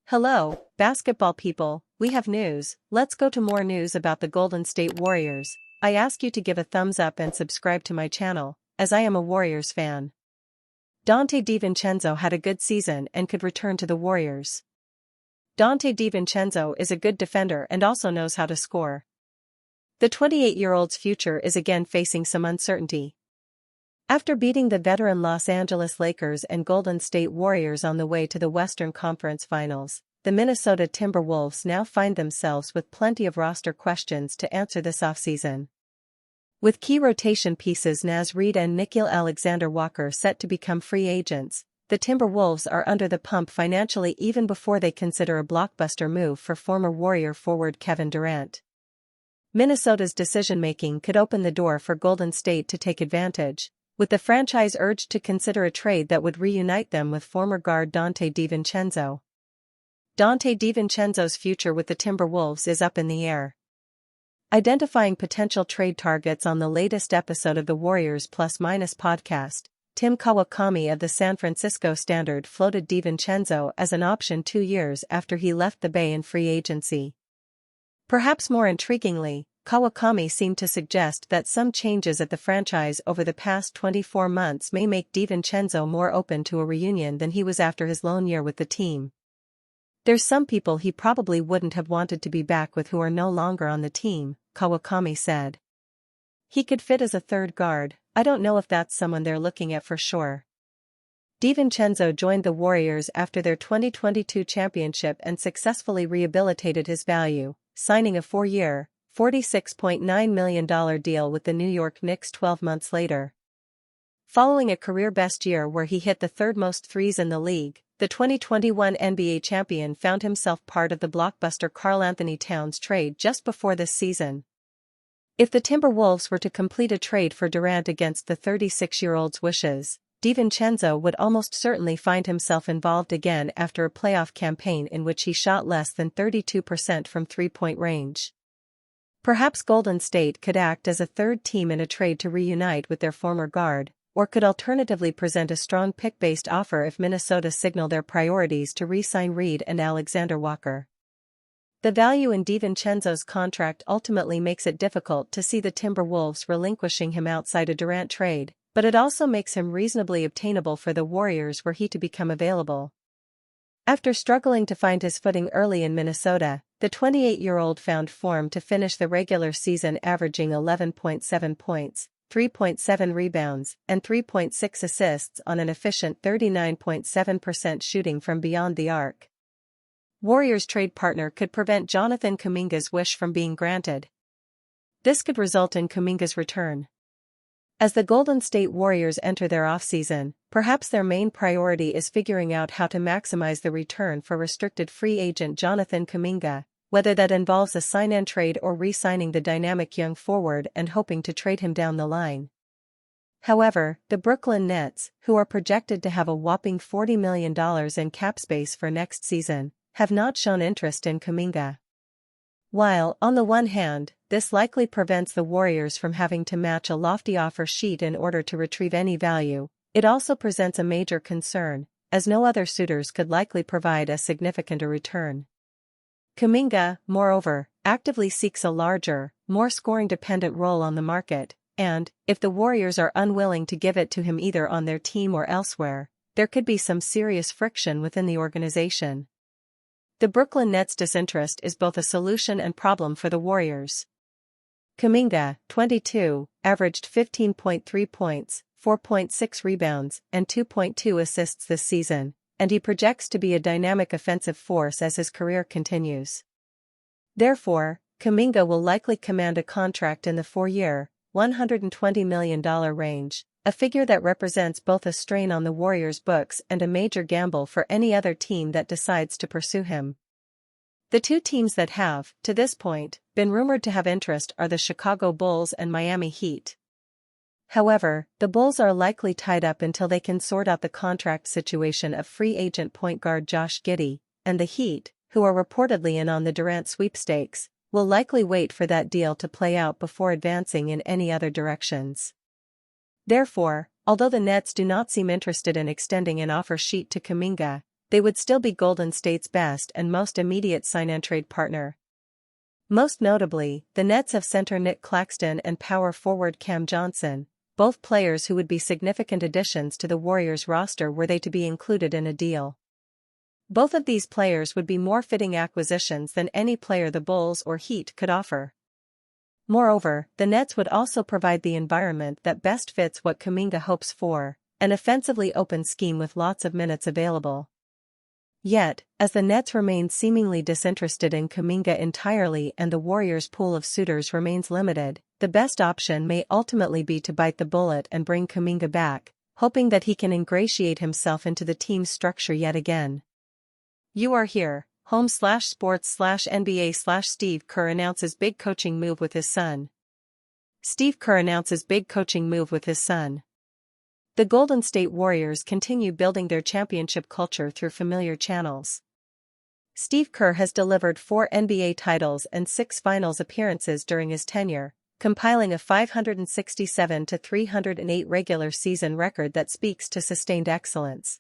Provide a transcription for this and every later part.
Hello, basketball people, we have news. Let's go to more news about the Golden State Warriors. I ask you to give a thumbs up and subscribe to my channel, as I am a Warriors fan. Donte DiVincenzo had a good season and could return to the Warriors. Donte DiVincenzo is a good defender and also knows how to score. The 28-year-old's future is again facing some uncertainty. After beating the veteran Los Angeles Lakers and Golden State Warriors on the way to the Western Conference Finals, the Minnesota Timberwolves now find themselves with plenty of roster questions to answer this offseason. With key rotation pieces Naz Reid and Nickeil Alexander-Walker set to become free agents, the Timberwolves are under the pump financially even before they consider a blockbuster move for former Warrior forward Kevin Durant. Minnesota's decision-making could open the door for Golden State to take advantage, with the franchise urged to consider a trade that would reunite them with former guard Donte DiVincenzo. Donte DiVincenzo's future with the Timberwolves is up in the air. Identifying potential trade targets on the latest episode of the Warriors Plus Minus podcast, Tim Kawakami of the San Francisco Standard floated DiVincenzo as an option 2 years after he left the Bay in free agency. Perhaps more intriguingly, Kawakami seemed to suggest that some changes at the franchise over the past 24 months may make DiVincenzo more open to a reunion than he was after his lone year with the team. "There's some people he probably wouldn't have wanted to be back with who are no longer on the team," Kawakami said. "He could fit as a third guard, I don't know if that's someone they're looking at for sure." DiVincenzo joined the Warriors after their 2022 championship and successfully rehabilitated his value, signing a 4-year, $46.9 million deal with the New York Knicks 12 months later. Following a career-best year where he hit the third most threes in the league, the 2021 NBA champion found himself part of the blockbuster Karl-Anthony Towns trade just before this season. If the Timberwolves were to complete a trade for Durant against the 36-year-old's wishes, DiVincenzo would almost certainly find himself involved again after a playoff campaign in which he shot less than 32% from three-point range. Perhaps Golden State could act as a third team in a trade to reunite with their former guard, or could alternatively present a strong pick-based offer if Minnesota signal their priorities to re-sign Reid and Alexander-Walker. The value in DiVincenzo's contract ultimately makes it difficult to see the Timberwolves relinquishing him outside a Durant trade, but it also makes him reasonably obtainable for the Warriors were he to become available. After struggling to find his footing early in Minnesota, the 28-year-old found form to finish the regular season averaging 11.7 points, 3.7 rebounds, and 3.6 assists on an efficient 39.7% shooting from beyond the arc. Warriors' trade partner could prevent Jonathan Kuminga's wish from being granted. This could result in Kuminga's return. As the Golden State Warriors enter their offseason, perhaps their main priority is figuring out how to maximize the return for restricted free agent Jonathan Kuminga, whether that involves a sign-and trade or re-signing the dynamic young forward and hoping to trade him down the line. However, the Brooklyn Nets, who are projected to have a whopping $40 million in cap space for next season, have not shown interest in Kuminga. While, on the one hand, this likely prevents the Warriors from having to match a lofty offer sheet in order to retrieve any value, it also presents a major concern, as no other suitors could likely provide as significant a return. Kuminga, moreover, actively seeks a larger, more scoring-dependent role on the market, and, if the Warriors are unwilling to give it to him either on their team or elsewhere, there could be some serious friction within the organization. The Brooklyn Nets' disinterest is both a solution and problem for the Warriors. Kuminga, 22, averaged 15.3 points, 4.6 rebounds, and 2.2 assists this season, and he projects to be a dynamic offensive force as his career continues. Therefore, Kuminga will likely command a contract in the 4-year, $120 million range, a figure that represents both a strain on the Warriors' books and a major gamble for any other team that decides to pursue him. The two teams that have, to this point, been rumored to have interest are the Chicago Bulls and Miami Heat. However, the Bulls are likely tied up until they can sort out the contract situation of free agent point guard Josh Giddey, and the Heat, who are reportedly in on the Durant sweepstakes, will likely wait for that deal to play out before advancing in any other directions. Therefore, Although the Nets do not seem interested in extending an offer sheet to Kuminga, they would still be Golden State's best and most immediate sign-and-trade partner. Most notably, the Nets have center Nick Claxton and power forward Cam Johnson, both players who would be significant additions to the Warriors roster were they to be included in a deal. Both of these players would be more fitting acquisitions than any player the Bulls or Heat could offer. Moreover, the Nets would also provide the environment that best fits what Kuminga hopes for, an offensively open scheme with lots of minutes available. Yet, as the Nets remain seemingly disinterested in Kuminga entirely and the Warriors' pool of suitors remains limited, the best option may ultimately be to bite the bullet and bring Kuminga back, hoping that he can ingratiate himself into the team's structure yet again. You are here, home/sports/NBA/Steve Kerr announces big coaching move with his son. Steve Kerr announces big coaching move with his son. The Golden State Warriors continue building their championship culture through familiar channels. Steve Kerr has delivered 4 NBA titles and 6 finals appearances during his tenure, compiling a 567-308 regular season record that speaks to sustained excellence.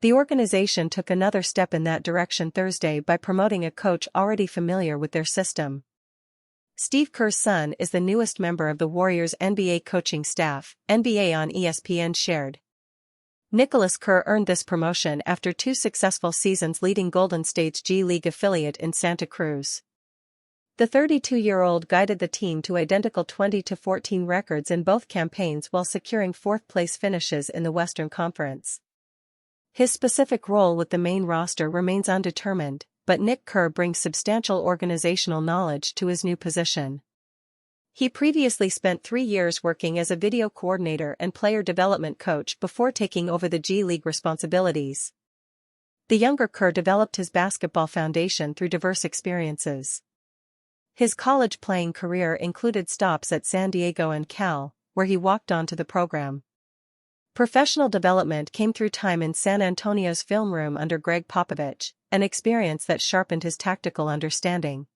The organization took another step in that direction Thursday by promoting a coach already familiar with their system. Steve Kerr's son is the newest member of the Warriors' NBA coaching staff, NBA on ESPN shared. Nicholas Kerr earned this promotion after 2 successful seasons leading Golden State's G League affiliate in Santa Cruz. The 32-year-old guided the team to identical 20-14 records in both campaigns while securing 4th-place finishes in the Western Conference. His specific role with the main roster remains undetermined, but Nick Kerr brings substantial organizational knowledge to his new position. He previously spent 3 years working as a video coordinator and player development coach before taking over the G League responsibilities. The younger Kerr developed his basketball foundation through diverse experiences. His college playing career included stops at San Diego and Cal, where he walked onto the program. Professional development came through time in San Antonio's film room under Greg Popovich, an experience that sharpened his tactical understanding.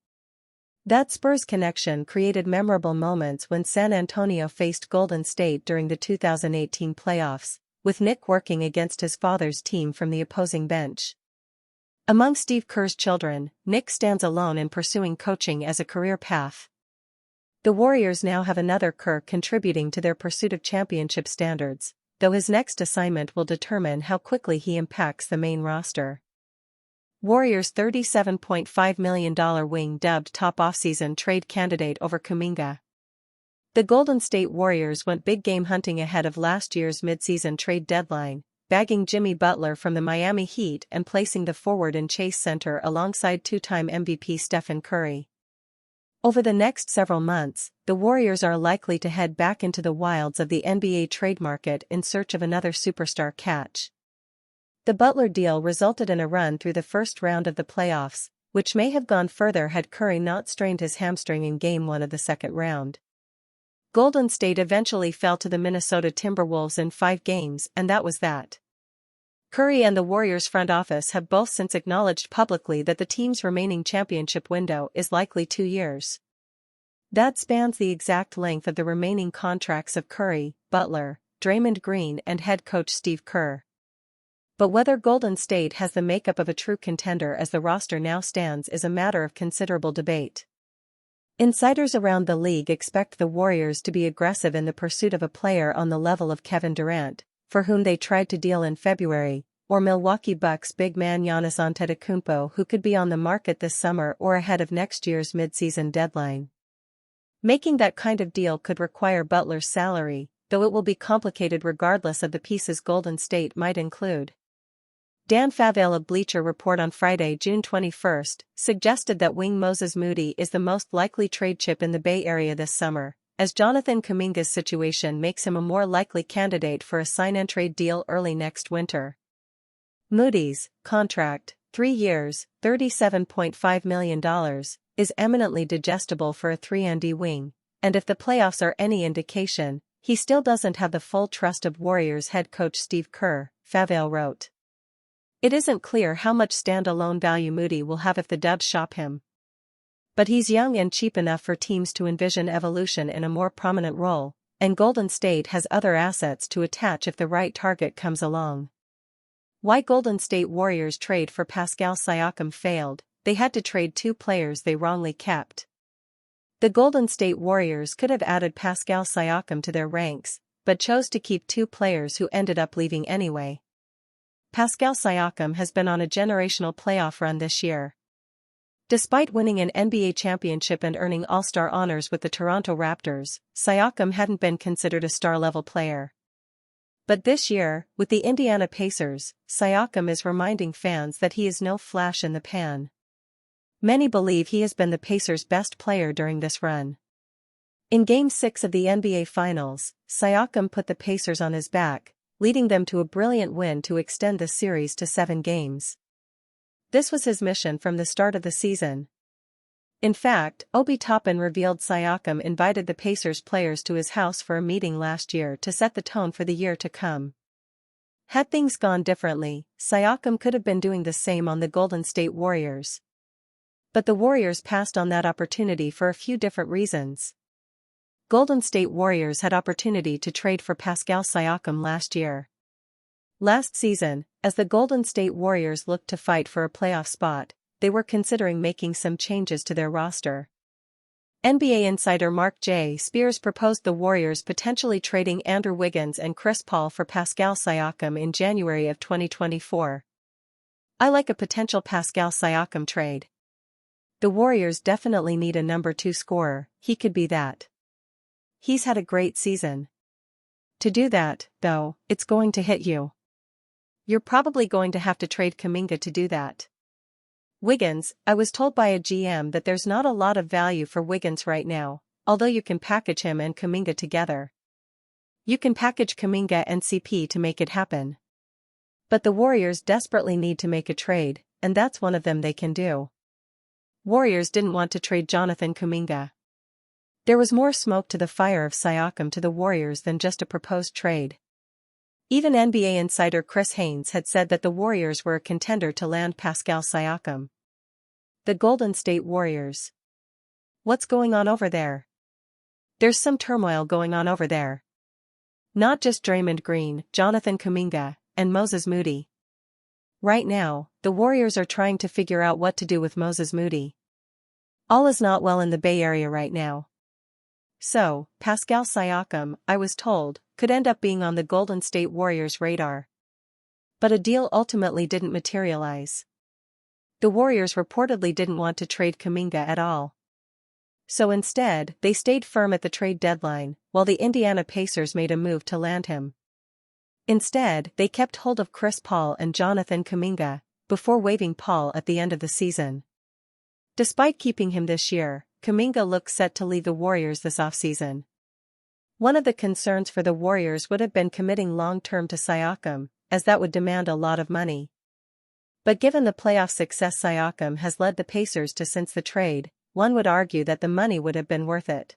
That Spurs connection created memorable moments when San Antonio faced Golden State during the 2018 playoffs, with Nick working against his father's team from the opposing bench. Among Steve Kerr's children, Nick stands alone in pursuing coaching as a career path. The Warriors now have another Kerr contributing to their pursuit of championship standards, though his next assignment will determine how quickly he impacts the main roster. Warriors' $37.5 million wing dubbed top offseason trade candidate over Kuminga. The Golden State Warriors went big game hunting ahead of last year's midseason trade deadline, bagging Jimmy Butler from the Miami Heat and placing the forward in Chase Center alongside 2-time MVP Stephen Curry. Over the next several months, the Warriors are likely to head back into the wilds of the NBA trade market in search of another superstar catch. The Butler deal resulted in a run through the first round of the playoffs, which may have gone further had Curry not strained his hamstring in Game 1 of the second round. Golden State eventually fell to the Minnesota Timberwolves in 5 games, and that was that. Curry and the Warriors front office have both since acknowledged publicly that the team's remaining championship window is likely 2 years. That spans the exact length of the remaining contracts of Curry, Butler, Draymond Green and head coach Steve Kerr. But whether Golden State has the makeup of a true contender as the roster now stands is a matter of considerable debate. Insiders around the league expect the Warriors to be aggressive in the pursuit of a player on the level of Kevin Durant, for whom they tried to deal in February, or Milwaukee Bucks big man Giannis Antetokounmpo, who could be on the market this summer or ahead of next year's midseason deadline. Making that kind of deal could require Butler's salary, though it will be complicated regardless of the pieces Golden State might include. Dan Favale of Bleacher Report on Friday, June 21, suggested that wing Moses Moody is the most likely trade chip in the Bay Area this summer, as Jonathan Kuminga's situation makes him a more likely candidate for a sign-and-trade deal early next winter. Moody's contract, 3 years, $37.5 million, is eminently digestible for a 3-and-D wing, and if the playoffs are any indication, he still doesn't have the full trust of Warriors head coach Steve Kerr, Favale wrote. It isn't clear how much standalone value Moody will have if the Dubs shop him. But he's young and cheap enough for teams to envision evolution in a more prominent role, and Golden State has other assets to attach if the right target comes along. Why Golden State Warriors trade for Pascal Siakam failed. They had to trade two players they wrongly kept. The Golden State Warriors could have added Pascal Siakam to their ranks, but chose to keep two players who ended up leaving anyway. Pascal Siakam has been on a generational playoff run this year. Despite winning an NBA championship and earning All-Star honors with the Toronto Raptors, Siakam hadn't been considered a star-level player. But this year, with the Indiana Pacers, Siakam is reminding fans that he is no flash in the pan. Many believe he has been the Pacers' best player during this run. In Game 6 of the NBA Finals, Siakam put the Pacers on his back, leading them to a brilliant win to extend the series to 7 games. This was his mission from the start of the season. In fact, Obi Toppin revealed Siakam invited the Pacers players to his house for a meeting last year to set the tone for the year to come. Had things gone differently, Siakam could have been doing the same on the Golden State Warriors. But the Warriors passed on that opportunity for a few different reasons. Golden State Warriors had opportunity to trade for Pascal Siakam last year. Last season, as the Golden State Warriors looked to fight for a playoff spot, they were considering making some changes to their roster. NBA insider Mark J. Spears proposed the Warriors potentially trading Andrew Wiggins and Chris Paul for Pascal Siakam in January of 2024. I like a potential Pascal Siakam trade. The Warriors definitely need a number 2 scorer. He could be that. He's had a great season. To do that, though, it's going to hit you. You're probably going to have to trade Kuminga to do that. Wiggins, I was told by a GM that there's not a lot of value for Wiggins right now, although you can package him and Kuminga together. You can package Kuminga and CP to make it happen. But the Warriors desperately need to make a trade, and that's one of them they can do. Warriors didn't want to trade Jonathan Kuminga. There was more smoke to the fire of Siakam to the Warriors than just a proposed trade. Even NBA insider Chris Haynes had said that the Warriors were a contender to land Pascal Siakam. The Golden State Warriors. What's going on over there? There's some turmoil going on over there. Not just Draymond Green, Jonathan Kuminga, and Moses Moody. Right now, the Warriors are trying to figure out what to do with Moses Moody. All is not well in the Bay Area right now. So, Pascal Siakam, I was told, could end up being on the Golden State Warriors' radar. But a deal ultimately didn't materialize. The Warriors reportedly didn't want to trade Kuminga at all. So instead, they stayed firm at the trade deadline, while the Indiana Pacers made a move to land him. Instead, they kept hold of Chris Paul and Jonathan Kuminga, before waiving Paul at the end of the season. Despite keeping him this year, Kuminga looks set to leave the Warriors this offseason. One of the concerns for the Warriors would have been committing long-term to Siakam, as that would demand a lot of money. But given the playoff success Siakam has led the Pacers to since the trade, one would argue that the money would have been worth it.